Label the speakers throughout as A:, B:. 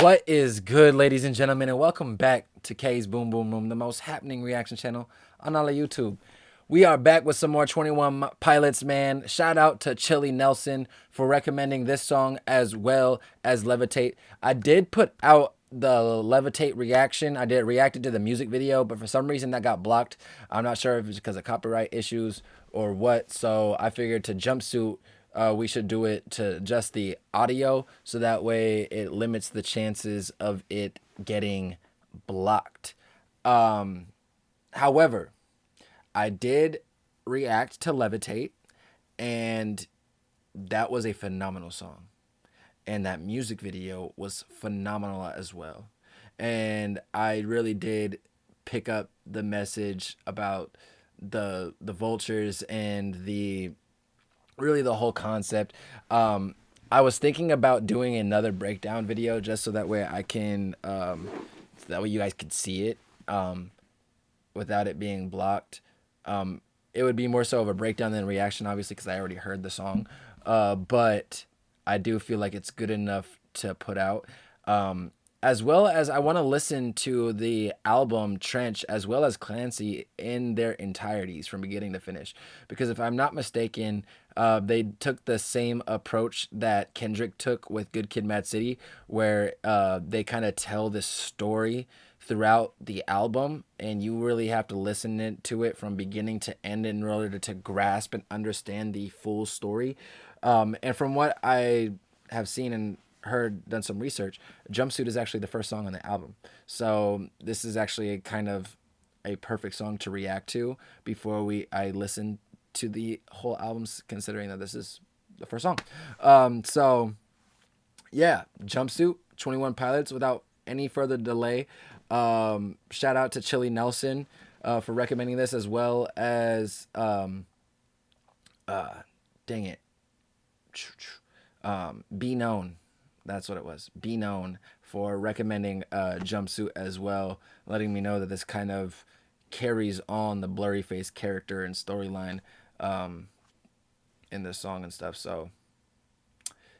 A: What is good, ladies and gentlemen, and welcome back to K's Boom Boom Room, the most happening reaction channel on all of YouTube. We are back with some more 21 Pilots, man. Shout out to Chili Nelson for recommending this song as well as Levitate. I did put out the Levitate reaction. I did reacted to the music video, but for some reason that got blocked. I'm not sure if it's because of copyright issues or what. So I figured to Jumpsuit, we should do it to just the audio so that way it limits the chances of it getting blocked. However, I did react to Levitate, and that was a phenomenal song. And that music video was phenomenal as well. And I really did pick up the message about the vultures and the really the whole concept. I was thinking about doing another breakdown video just so that way I can so that way you guys could see it without it being blocked. It would be more so of a breakdown than a reaction, obviously, because I already heard the song. But I do feel like it's good enough to put out. As well as I want to listen to the album Trench as well as Clancy in their entireties from beginning to finish. Because if I'm not mistaken, they took the same approach that Kendrick took with Good Kid, Mad City, where they kind of tell this story throughout the album, and you really have to listen to it from beginning to end in order to grasp and understand the full story. And from what I have seen and heard, done some research, Jumpsuit is actually the first song on the album. So this is actually a kind of a perfect song to react to before I listen to the whole albums, considering that this is the first song. So yeah, Jumpsuit, 21 Pilots. Without any further delay, shout out to Chili Nelson for recommending this, as well as dang it, Be Known. That's what it was. Be Known for recommending Jumpsuit as well, letting me know that this kind of carries on the blurry face character and storyline in this song and stuff. So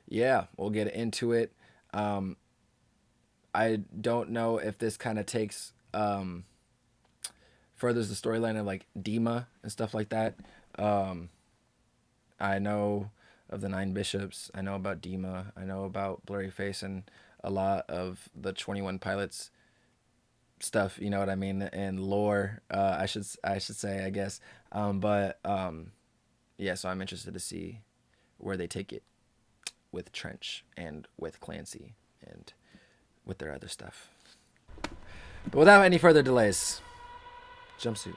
A: yeah, we'll get into it. I don't know if this kind of takes furthers the storyline of like Dima and stuff like that. I know of the Nine Bishops. I know about Dima. I know about Blurryface and a lot of the 21 Pilots stuff. You know what I mean? And lore. I should say, I guess. Yeah. So I'm interested to see where they take it with Trench and with Clancy and with their other stuff. But without any further delays, Jumpsuit.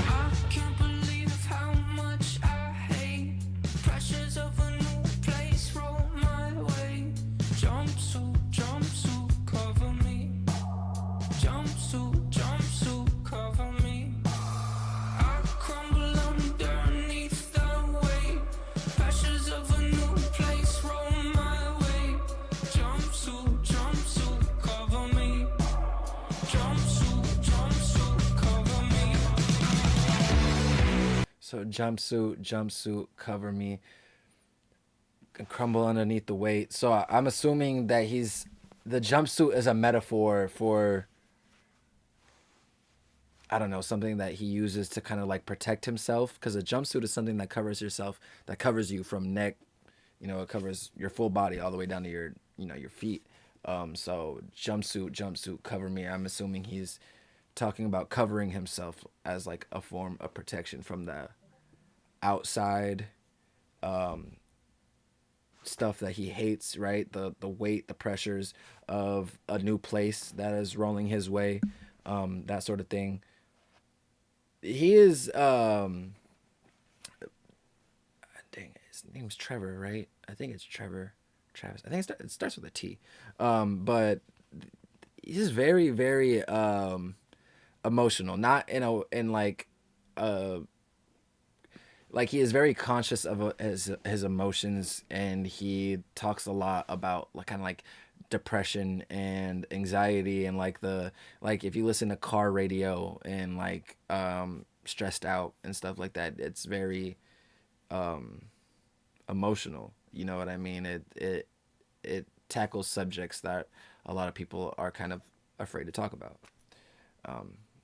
B: I can't believe how much I hate pressures of a new place roll my way. Jumpsuit, jumpsuit, cover me. Jumpsuit, jumpsuit, cover me. I crumble underneath the weight. Pressures of a new place roll my way. Jumpsuit, jumpsuit, cover me. Jumpsuit, jumpsuit, cover me.
A: So jumpsuit, cover me, and crumble underneath the weight. So I'm assuming that the jumpsuit is a metaphor for, I don't know, something that he uses to kind of like protect himself, because a jumpsuit is something that covers yourself, that covers you from neck, it covers your full body all the way down to your feet. So jumpsuit, cover me. I'm assuming he's talking about covering himself as like a form of protection from the outside stuff that he hates, right? The weight, the pressures of a new place that is rolling his way, that sort of thing. He is dang it, his name's Trevor, right? I think it's Trevor. Travis. I think it starts with a T. But he's very, very emotional. Not in uh like he is very conscious of his emotions, and he talks a lot about like kind of like depression and anxiety, and like the like if you listen to car radio and like stressed out and stuff like that, it's very emotional. You know what I mean? It tackles subjects that a lot of people are kind of afraid to talk about,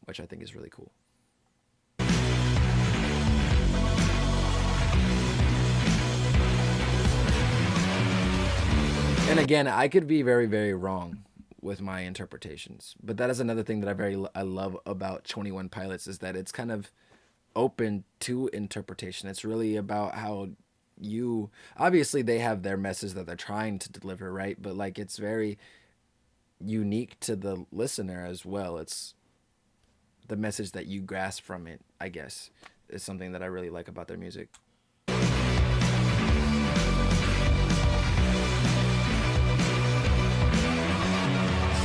A: which I think is really cool. And again, I could be very, very wrong with my interpretations, but that is another thing that I love about 21 Pilots is that it's kind of open to interpretation. It's really about how you obviously they have their message that they're trying to deliver, right? But like it's very unique to the listener as well. It's the message that you grasp from it, I guess, is something that I really like about their music.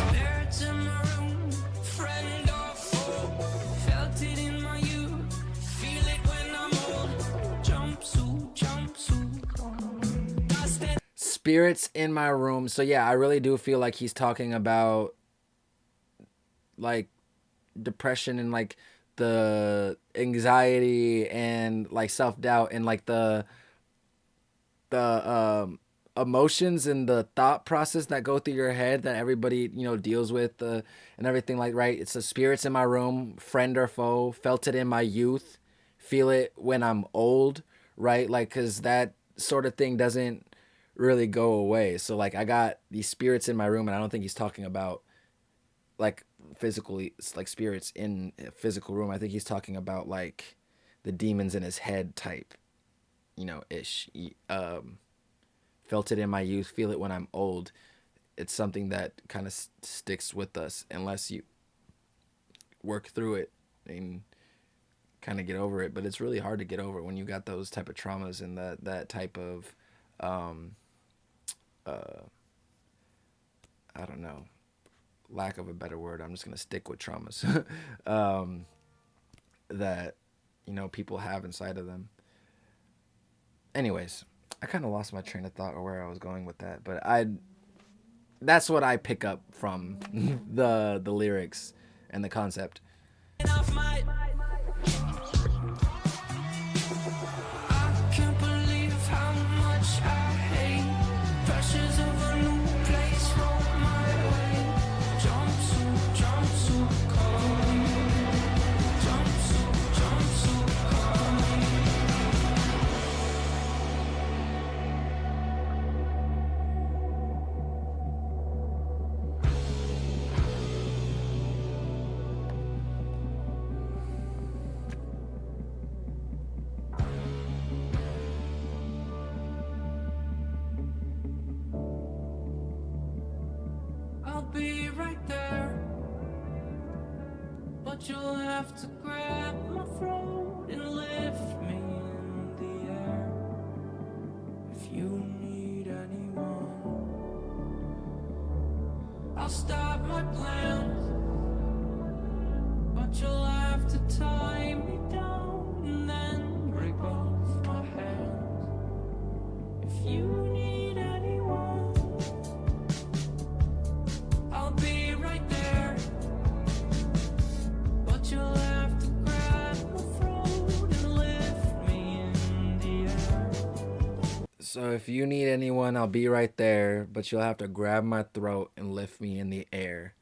B: Spirits in my room, friend or foe. Felt it in my youth, feel it when I'm old. Jumpsuit, jumpsuit. Dust and
A: Spirits in my room. So yeah, I really do feel like he's talking about like depression and like the anxiety and like self-doubt and like the emotions and the thought process that go through your head that everybody deals with and everything, like, right? It's the spirits in my room, friend or foe, felt it in my youth, feel it when I'm old, right? Like, because that sort of thing doesn't really go away. So like I got these spirits in my room, and I don't think he's talking about like physically like spirits in a physical room. I think he's talking about like the demons in his head type, ish. Felt it in my youth, feel it when I'm old. It's something that kind of sticks with us unless you work through it and kind of get over it. But it's really hard to get over it when you got those type of traumas and that type of I don't know, lack of a better word. I'm just gonna stick with traumas that people have inside of them. Anyways, I kind of lost my train of thought or where I was going with that, but that's what I pick up from the lyrics and the concept.
B: off my. I can't believe how much I hate. Pressures of a new place roll my way. Jumpsuit, jumpsuit, call me. Jumpsuit, jumpsuit, call me. I'll be right there, but you'll have to grab my throat and lift me in the air. If you need anyone, I'll stop my plans, but you'll have to tie me down and then break both my hands. If you need anyone, I'll be right there, but you'll have to grab my throat and lift me in the air.
A: So if you need anyone, I'll be right there, but you'll have to grab my throat and lift me in the air.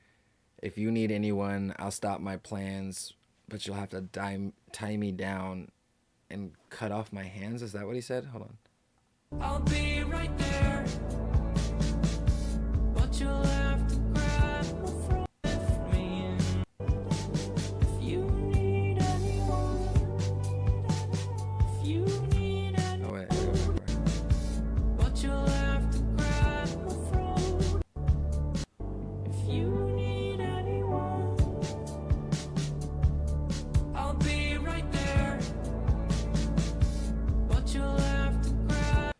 A: If you need anyone, I'll stop my plans, but you'll have to tie me down and cut off my hands. Is that what he said? Hold on.
B: I'll be right there, but you'll have to grab my throat and lift me in. If you need anyone, if you need
A: Oh, wait.
B: anyone, but you'll have to grab my throat. If you need anyone, I'll be right there, but you'll have to grab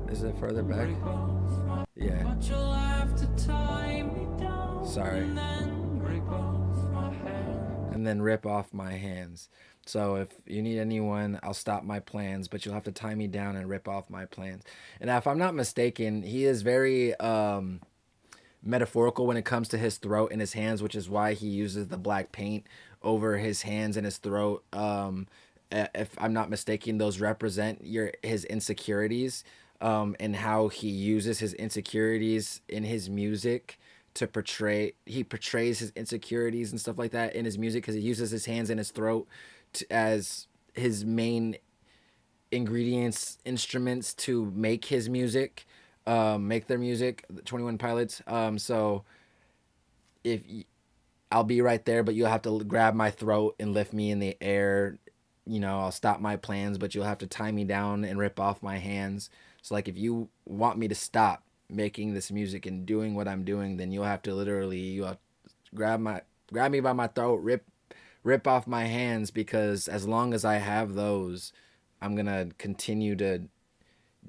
A: Is it further back?
B: both my.
A: Yeah.
B: But you'll have to tie me down.
A: Sorry.
B: And then rip off my hair.
A: And then rip off my hands. So if you need anyone, I'll stop my plans, but you'll have to tie me down and rip off my plans. And if I'm not mistaken, he is very metaphorical when it comes to his throat and his hands, which is why he uses the black paint over his hands and his throat. If I'm not mistaken, those represent his insecurities, and how he uses his insecurities in his music to portray. He portrays his insecurities and stuff like that in his music because he uses his hands and his throat as his main ingredients, instruments to make his music, make their music, the 21 Pilots. So if I'll be right there, but you'll have to grab my throat and lift me in the air. You know, I'll stop my plans, but you'll have to tie me down and rip off my hands. So like, if you want me to stop making this music and doing what I'm doing, then you'll have to grab me by my throat, rip off my hands, because as long as I have those, I'm gonna continue to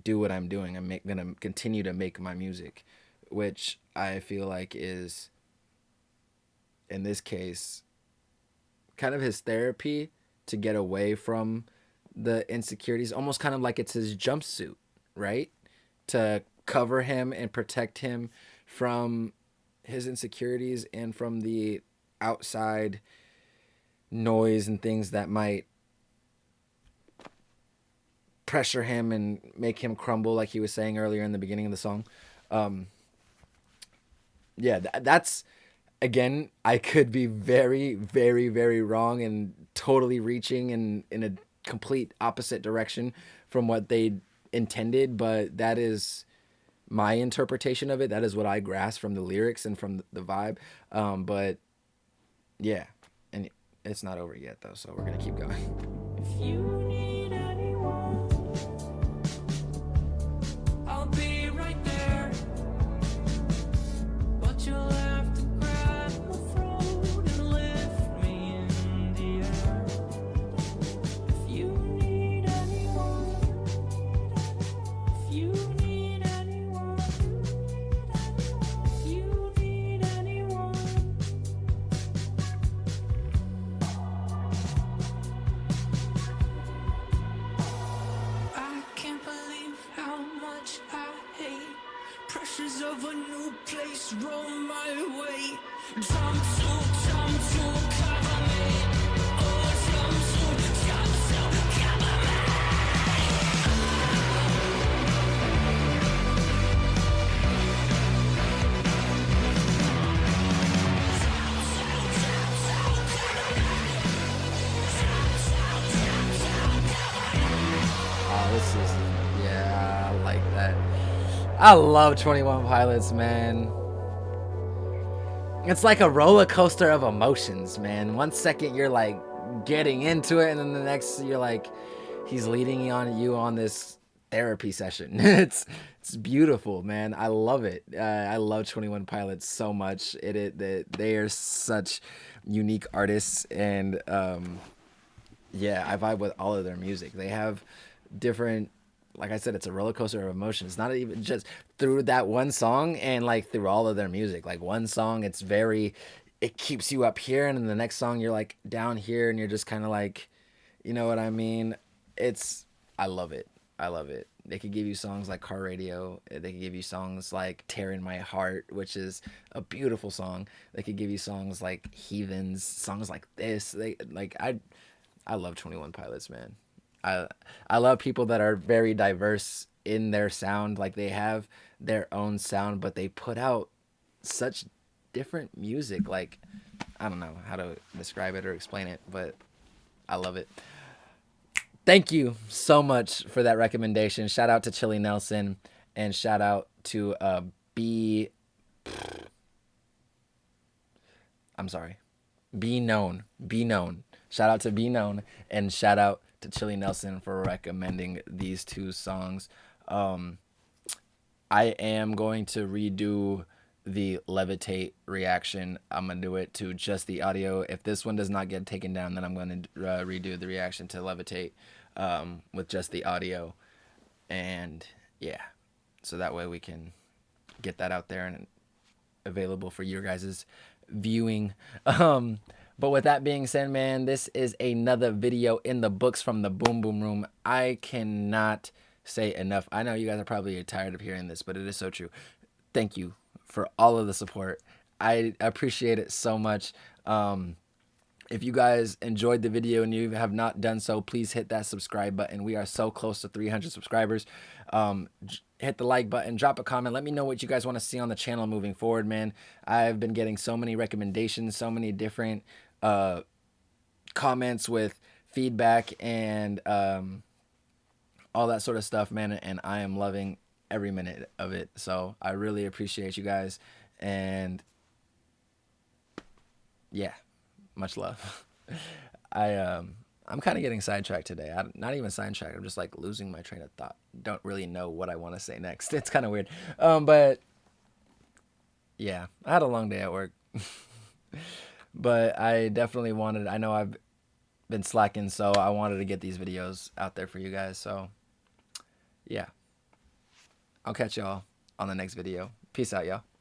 A: do what I'm doing. I'm gonna continue to make my music, which I feel like is, in this case, kind of his therapy to get away from the insecurities, almost kind of like it's his jumpsuit, right? To cover him and protect him from his insecurities and from the outside noise and things that might pressure him and make him crumble, like he was saying earlier in the beginning of the song. That's, again, I could be very, very, very wrong and totally reaching in a complete opposite direction from what they intended, but that is my interpretation of it. That is what I grasp from the lyrics and from the vibe. But yeah, and it's not over yet though, so we're gonna keep going.
B: If you need anyone, I'll be right there. But you'll have to grab my throat and lift me in the air. If you need anyone, if you need anyone, if you need anyone. I can't believe how much I hate pressures of a new place roll my way. Jumpsuit, cover me. Oh, jumpsuit, cover me.
A: Oh, this is, yeah, I like that. I love 21 Pilots, man. It's like a roller coaster of emotions, man. One second you're like getting into it, and then the next you're like, he's leading you on this therapy session. It's beautiful, man. I love it. I love 21 Pilots so much. They are such unique artists, and yeah, I vibe with all of their music. They have different, like I said, it's a roller coaster of emotions. Not even just through that one song, and like through all of their music. Like one song, it keeps you up here, and then the next song you're like down here, and you're just kind of like, you know what I mean? I love it. I love it. They could give you songs like Car Radio. They could give you songs like Tearing My Heart, which is a beautiful song. They could give you songs like Heathens, songs like this. I love 21 Pilots, man. I love people that are very diverse in their sound. Like, they have their own sound, but they put out such different music. Like, I don't know how to describe it or explain it, but I love it. Thank you so much for that recommendation. Shout out to Chili Nelson, and shout out to B. I'm sorry. Be Known. Be Known. Shout out to Be Known, and shout out to Chili Nelson for recommending these two songs. I am going to redo the Levitate reaction. I'm going to do it to just the audio. If this one does not get taken down, then I'm going to redo the reaction to Levitate with just the audio. And yeah, so that way we can get that out there and available for your guys' viewing. But with that being said, man, this is another video in the books from the Boom Boom Room. I cannot say enough. I know you guys are probably tired of hearing this, but it is so true. Thank you for all of the support. I appreciate it so much. If you guys enjoyed the video and you have not done so, please hit that subscribe button. We are so close to 300 subscribers. Hit the like button, drop a comment. Let me know what you guys want to see on the channel moving forward, man. I've been getting so many recommendations, so many different comments with feedback and all that sort of stuff, man. And I am loving every minute of it. So I really appreciate you guys. And yeah, much love. I'm kind of getting sidetracked today. I'm not even sidetracked. I'm just like losing my train of thought. Don't really know what I want to say next. It's kind of weird. But yeah, I had a long day at work. But I definitely wanted, I know I've been slacking, so I wanted to get these videos out there for you guys. So yeah, I'll catch y'all on the next video. Peace out, y'all.